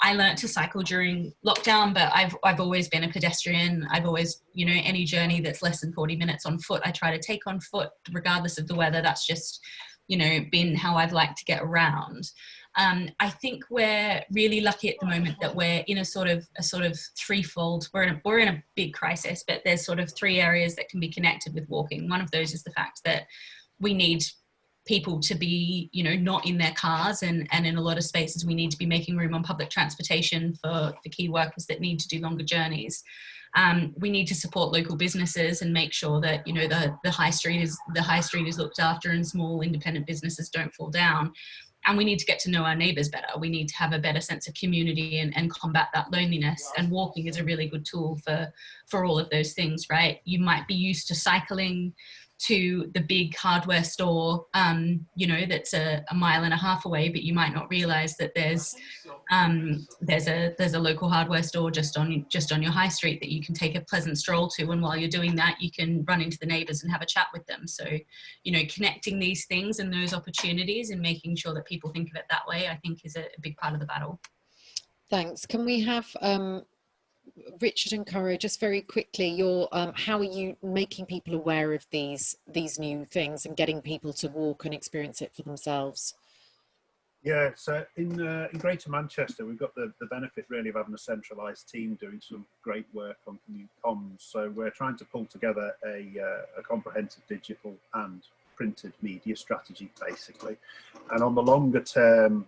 I learned to cycle during lockdown, but I've always been a pedestrian. I've always, you know, any journey that's less than 40 minutes on foot, I try to take on foot, regardless of the weather. That's just, you know, been how I've liked to get around. I think we're really lucky at the moment that we're in a sort of threefold. We're in a big crisis, but there's sort of three areas that can be connected with walking. One of those is the fact that we need people to be, you know, not in their cars, and in a lot of spaces we need to be making room on public transportation for key workers that need to do longer journeys. We need to support local businesses and make sure that, you know, the high street is looked after and small independent businesses don't fall down. And we need to get to know our neighbours better. We need to have a better sense of community and combat that loneliness. And walking is a really good tool for all of those things, right? You might be used to cycling to the big hardware store, you know, that's a mile and a half away, but you might not realise that there's a local hardware store just on your high street that you can take a pleasant stroll to, and while you're doing that, you can run into the neighbours and have a chat with them. So, you know, connecting these things and those opportunities and making sure that people think of it that way, I think, is a big part of the battle. Thanks. Can we have Richard and Caro, just very quickly, how are you making people aware of these new things and getting people to walk and experience it for themselves? Yeah, so in Greater Manchester, we've got the benefit really of having a centralised team doing some great work on community comms. So we're trying to pull together a comprehensive digital and printed media strategy, basically. And on the longer term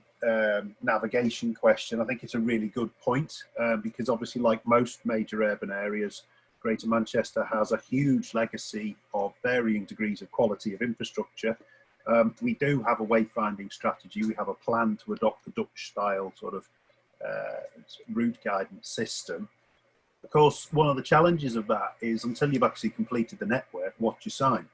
navigation question, I think it's a really good point, because obviously, like most major urban areas, Greater Manchester has a huge legacy of varying degrees of quality of infrastructure. We do have a wayfinding strategy. We have a plan to adopt the Dutch style sort of route guidance system. Of course, one of the challenges of that is until you've actually completed the network, what's your sign?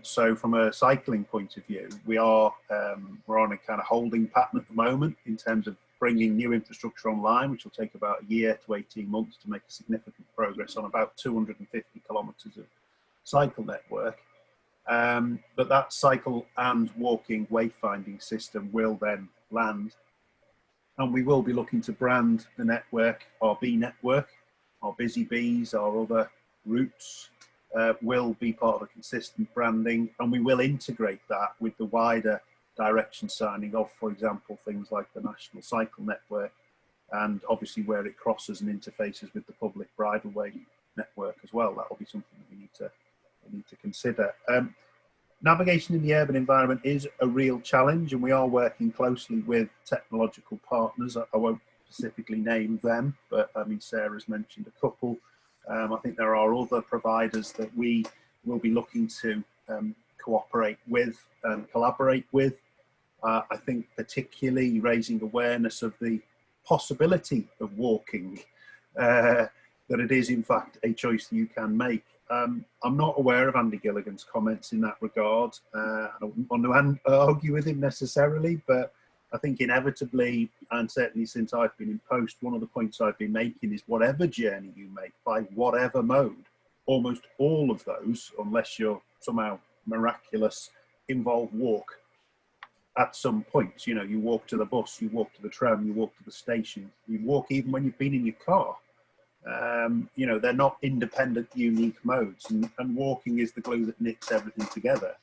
So from a cycling point of view, we're on a kind of holding pattern at the moment in terms of bringing new infrastructure online, which will take about a year to 18 months to make a significant progress on about 250 kilometres of cycle network. But that cycle and walking wayfinding system will then land, and we will be looking to brand the network, our B network, our Busy Bees, our other routes. Will be part of a consistent branding, and we will integrate that with the wider direction signing of, for example, things like the National Cycle Network, and obviously where it crosses and interfaces with the public bridleway network as well. That will be something that we need to consider. Navigation in the urban environment is a real challenge, and we are working closely with technological partners. I won't specifically name them, but I mean, Sarah's mentioned a couple. I think there are other providers that we will be looking to cooperate with and collaborate with. I think particularly raising awareness of the possibility of walking, that it is in fact a choice that you can make. I'm not aware of Andy Gilligan's comments in that regard. I don't want to argue with him necessarily, but I think inevitably, and certainly since I've been in post, one of the points I've been making is whatever journey you make, by whatever mode, almost all of those, unless you're somehow miraculous, involve walk at some point. You know, you walk to the bus, you walk to the tram, you walk to the station, you walk even when you've been in your car. You know, they're not independent, unique modes, and walking is the glue that knits everything together.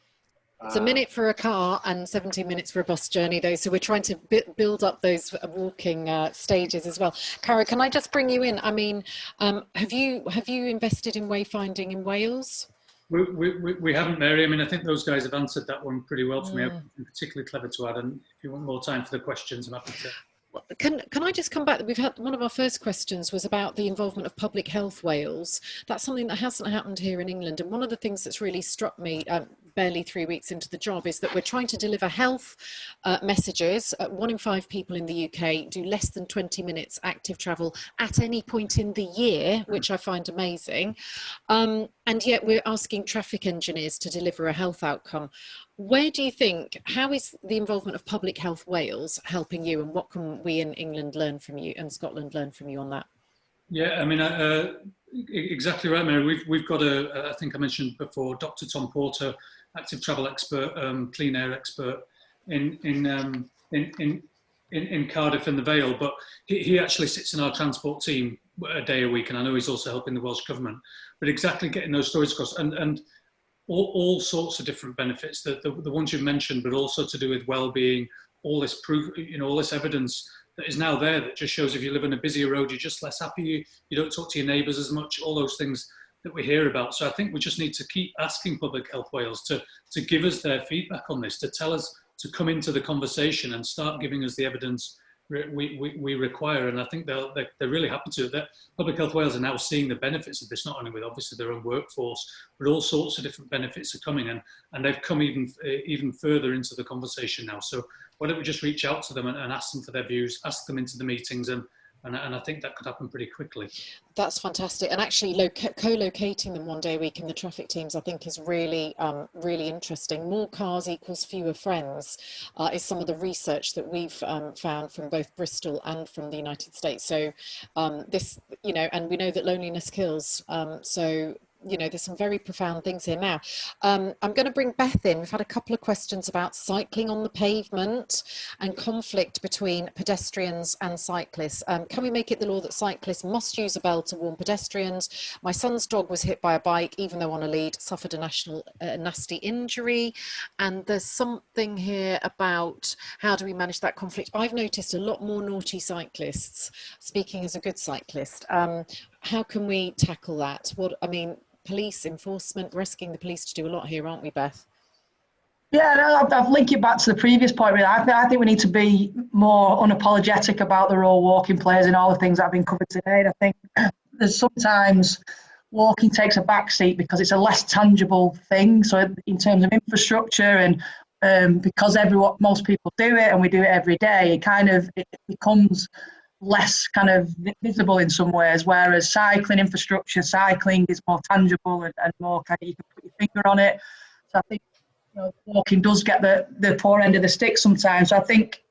It's a minute for a car and 17 minutes for a bus journey, though. So we're trying to build up those walking stages as well. Caro, can I just bring you in? I mean, have you invested in wayfinding in Wales? We haven't, Mary. I mean, I think those guys have answered that one pretty well for me. I'm particularly clever to add, and if you want more time for the questions, I'm happy to. Can I just come back? We've had one of our first questions was about the involvement of Public Health Wales. That's something that hasn't happened here in England. And one of the things that's really struck me barely 3 weeks into the job is that we're trying to deliver health messages. 1 in 5 people in the UK do less than 20 minutes active travel at any point in the year, which I find amazing. And yet we're asking traffic engineers to deliver a health outcome. Where do you think, how is the involvement of Public Health Wales helping you, and what can we in England learn from you and Scotland learn from you on that? Yeah, I mean, exactly right, Mary. We've got I think I mentioned before, Dr. Tom Porter, active travel expert, clean air expert in Cardiff and the Vale, but he actually sits in our transport team a day a week, and I know he's also helping the Welsh Government. But exactly getting those stories across, and all sorts of different benefits, the ones you mentioned, but also to do with well-being, all this proof, you know, all this evidence that is now there that just shows if you live on a busier road, you're just less happy, you don't talk to your neighbours as much, all those things that we hear about. So I think we just need to keep asking Public Health Wales to give us their feedback on this, to tell us, to come into the conversation and start giving us the evidence we require. And I think they're really happy to. That Public Health Wales are now seeing the benefits of this, not only with obviously their own workforce, but all sorts of different benefits are coming, and they've come even further into the conversation now. So why don't we just reach out to them and ask them for their views, ask them into the meetings, and I think that could happen pretty quickly. That's fantastic. And actually co-locating them 1 day a week in the traffic teams, I think is really, really interesting. More cars equals fewer friends is some of the research that we've found from both Bristol and from the United States. So this, you know, and we know that loneliness kills. So, you know, there's some very profound things here now. I'm going to bring Beth in. We've had a couple of questions about cycling on the pavement and conflict between pedestrians and cyclists. Can we make it the law that cyclists must use a bell to warn pedestrians? My son's dog was hit by a bike, even though on a lead, suffered a nasty injury. And there's something here about how do we manage that conflict? I've noticed a lot more naughty cyclists, speaking as a good cyclist. How can we tackle that? Police enforcement, we're asking the police to do a lot here, aren't we, Beth? Yeah, no, I've linked it back to the previous point. Really, I think we need to be more unapologetic about the role walking plays in all the things that have been covered today. And I think there's sometimes walking takes a backseat because it's a less tangible thing. So in terms of infrastructure and because most people do it and we do it every day, it becomes less kind of visible in some ways, whereas cycling is more tangible and more kind of, you can put your finger on it. So I think, you know, walking does get the poor end of the stick sometimes. So I think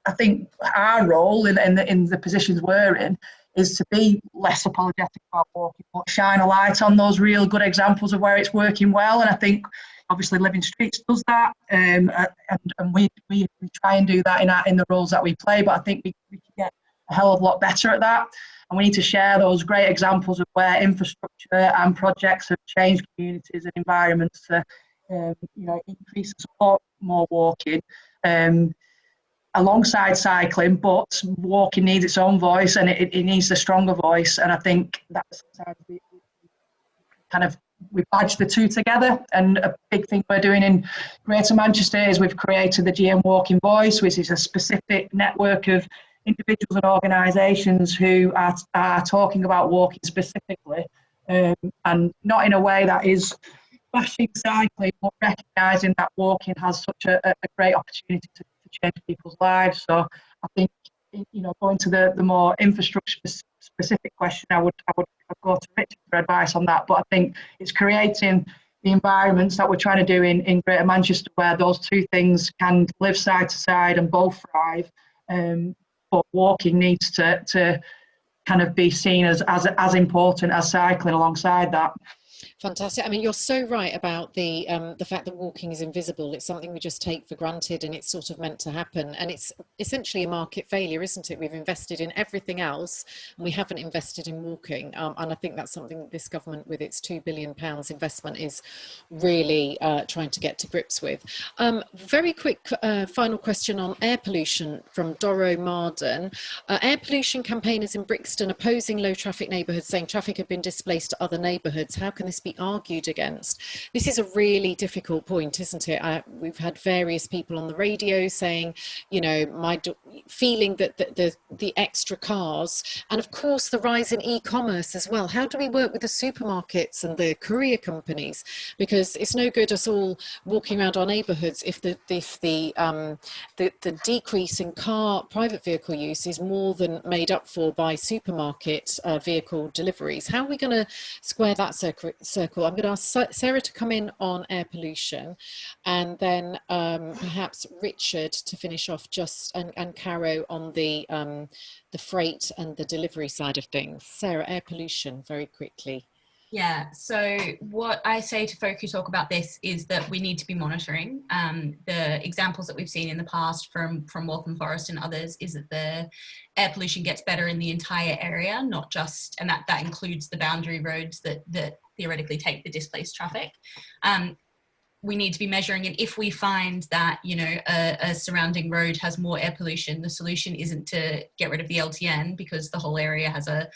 our role in the positions we're in is to be less apologetic about walking, but shine a light on those real good examples of where it's working well. And I think obviously Living Streets does that, and we try and do that in the roles that we play, but I think we can get a hell of a lot better at that, and we need to share those great examples of where infrastructure and projects have changed communities and environments to increase and support more walking. alongside cycling, but walking needs its own voice, and it needs a stronger voice. And I think that sometimes we badge the two together. And a big thing we're doing in Greater Manchester is we've created the GM Walking Voice, which is a specific network of individuals and organisations who are talking about walking specifically, and not in a way that is bashing cycling, but recognising that walking has such a great opportunity to change people's lives. So I think, going to the more infrastructure specific question, I would go to Richard for advice on that. But I think it's creating the environments that we're trying to do in Greater Manchester, where those two things can live side to side and both thrive. But walking needs to kind of be seen as important as cycling alongside that. Fantastic. I mean, you're so right about the fact that walking is invisible. It's something we just take for granted, and it's sort of meant to happen. And it's essentially a market failure, isn't it? We've invested in everything else, and we haven't invested in walking. And I think that's something that this government, with its £2 billion investment, is really trying to get to grips with. Very quick final question on air pollution from Doro Marden. Air pollution campaigners in Brixton opposing low traffic neighbourhoods, saying traffic had been displaced to other neighbourhoods. How can this be argued against? This is a really difficult point, isn't it? We've had various people on the radio saying, feeling that the extra cars, and of course the rise in e-commerce as well. How do we work with the supermarkets and the courier companies? Because it's no good us all walking around our neighbourhoods if the decrease in private vehicle use is more than made up for by supermarket vehicle deliveries. How are we going to square that circle? I'm going to ask Sarah to come in on air pollution, and then perhaps Richard to finish off, and Caro on the freight and the delivery side of things. Sarah, air pollution, very quickly. Yeah, so what I say to folk who talk about this is that we need to be monitoring. The examples that we've seen in the past from Waltham Forest and others is that the air pollution gets better in the entire area, not just, and that includes the boundary roads that theoretically take the displaced traffic. We need to be measuring, and if we find that a surrounding road has more air pollution, the solution isn't to get rid of the LTN because the whole area has a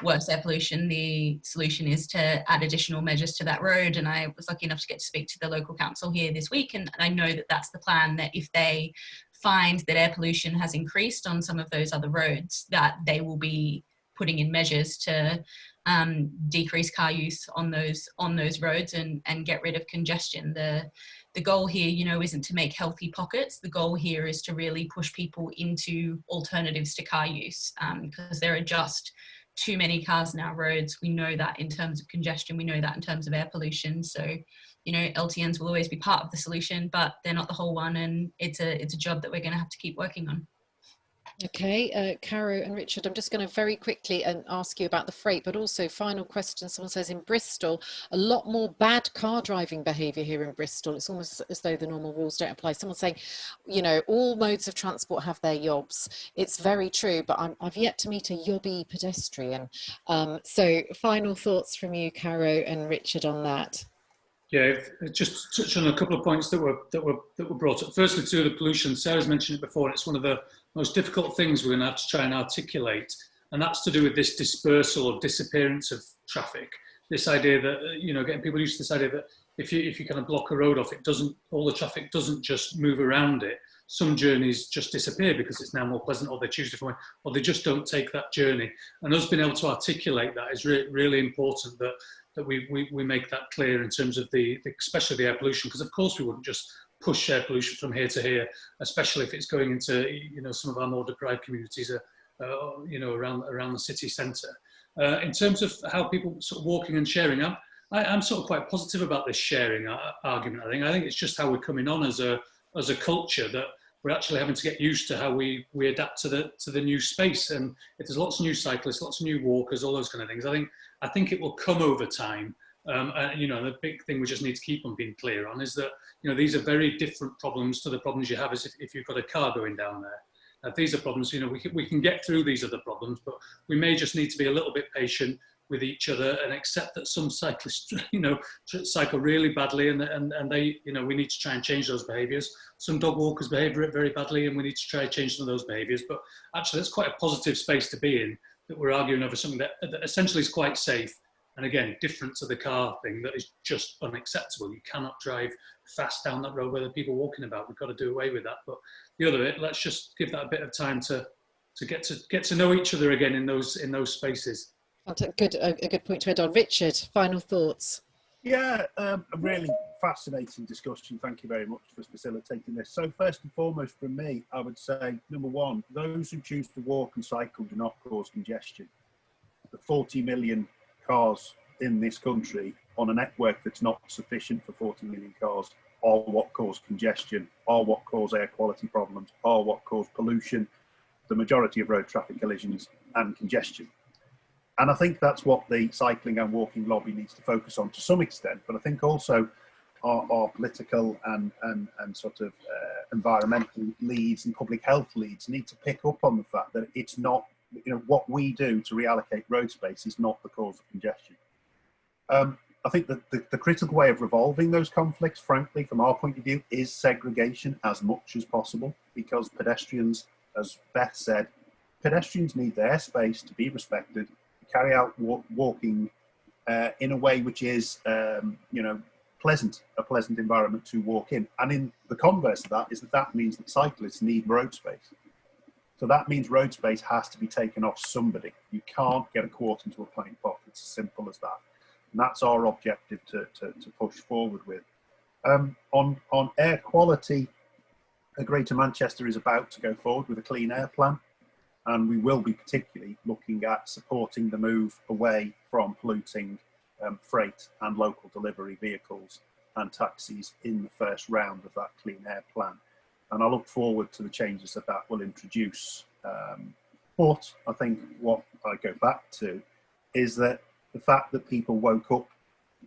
worse air pollution. The solution is to add additional measures to that road, and I was lucky enough to get to speak to the local council here this week, and I know that that's the plan, that if they find that air pollution has increased on some of those other roads, that they will be putting in measures to decrease car use on those roads and get rid of congestion. The goal here, isn't to make healthy pockets. The goal here is to really push people into alternatives to car use, because there are just too many cars on our roads. We know that in terms of congestion, we know that in terms of air pollution. So, LTNs will always be part of the solution, but they're not the whole one, and it's a job that we're going to have to keep working on. Okay, Caro and Richard, I'm just going to very quickly ask you about the freight, but also final question. Someone says in Bristol, a lot more bad car driving behaviour here in Bristol. It's almost as though the normal rules don't apply. Someone's saying, all modes of transport have their yobs. It's very true, but I've yet to meet a yobby pedestrian. So final thoughts from you, Caro and Richard, on that. Yeah, just touch on a couple of points that were brought up. Firstly, to the pollution, Sarah's mentioned it before, and it's one of the most difficult things we're going to have to try and articulate, and that's to do with this dispersal or disappearance of traffic. This idea that getting people used to this idea that if you kind of block a road off, all the traffic doesn't just move around it. Some journeys just disappear because it's now more pleasant, or they choose different way, or they just don't take that journey. And us being able to articulate that is really important, that we make that clear in terms of especially the air pollution, because of course we wouldn't just push air pollution from here to here, especially if it's going into some of our more deprived communities around the city centre. In terms of how people sort of walking and sharing, I'm sort of quite positive about this sharing argument. I think it's just how we're coming on as a culture, that we're actually having to get used to how we adapt to the new space. And if there's lots of new cyclists, lots of new walkers, all those kind of things, I think it will come over time. The big thing we just need to keep on being clear on is that these are very different problems to the problems you have as if you've got a car going down there. These are problems, we can get through these other problems, but we may just need to be a little bit patient, with each other and accept that some cyclists, you know, cycle really badly, and they, you know, we need to try and change those behaviours. Some dog walkers behave very badly, and we need to try and change some of those behaviours. But actually, it's quite a positive space to be in, that we're arguing over something that essentially is quite safe. And again, different to the car thing, that is just unacceptable. You cannot drive fast down that road where there are people walking about. We've got to do away with that. But the other bit, let's just give that a bit of time to get to know each other again in those spaces. That's a good point to end on. Richard, final thoughts. Yeah, a really fascinating discussion. Thank you very much for facilitating this. So first and foremost from me, I would say, number one, those who choose to walk and cycle do not cause congestion. The 40 million cars in this country on a network that's not sufficient for 40 million cars are what cause congestion, are what cause air quality problems, are what cause pollution, the majority of road traffic collisions and congestion. And I think that's what the cycling and walking lobby needs to focus on to some extent. But I think also our political and sort of environmental leads and public health leads need to pick up on the fact that it's not, you know, what we do to reallocate road space is not the cause of congestion. I think that the critical way of resolving those conflicts, frankly, from our point of view, is segregation as much as possible, because pedestrians, as Beth said, pedestrians need their space to be respected, to carry out walking in a way which is, you know, a pleasant environment to walk in. And in the converse of that is that means that cyclists need road space. So that means road space has to be taken off somebody. You can't get a quart into a pint pot. It's as simple as that. And that's our objective to push forward with. On air quality, Greater Manchester is about to go forward with a clean air plan. And we will be particularly looking at supporting the move away from polluting freight and local delivery vehicles and taxis in the first round of that clean air plan. And I look forward to the changes that will introduce. But I think what I go back to is that the fact that people woke up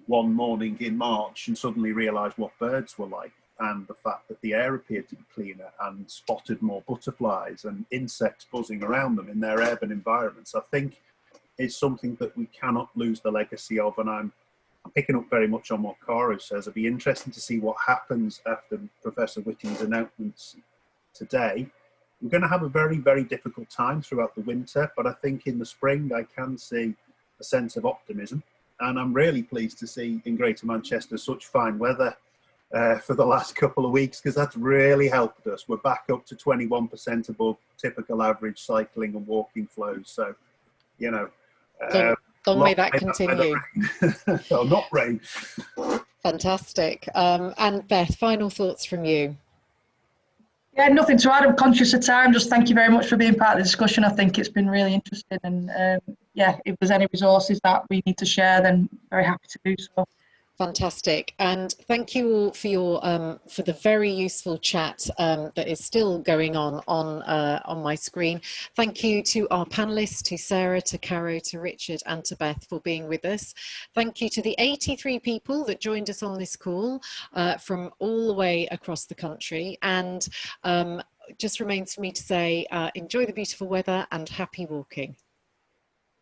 one morning in March and suddenly realised what birds were like, and the fact that the air appeared to be cleaner and spotted more butterflies and insects buzzing around them in their urban environments, I think is something that we cannot lose the legacy of. And I'm picking up very much on what Caro says. It'll be interesting to see what happens after Professor Whitting's announcements today. We're going to have a very, very difficult time throughout the winter, but I think in the spring I can see a sense of optimism. And I'm really pleased to see in Greater Manchester such fine weather for the last couple of weeks, because that's really helped us. We're back up to 21% above typical average cycling and walking flows. So, you know, long may that continue. Oh, not rain. Fantastic. And Beth, final thoughts from you. Yeah, nothing to add. I'm conscious of time. Just thank you very much for being part of the discussion. I think it's been really interesting. And yeah, if there's any resources that we need to share, then very happy to do so. Fantastic. And thank you all for your for the very useful chat that is still going on my screen. Thank you to our panelists, to Sarah, to Caro, to Richard and to Beth for being with us. Thank you to the 83 people that joined us on this call from all the way across the country. And just remains for me to say, enjoy the beautiful weather and happy walking.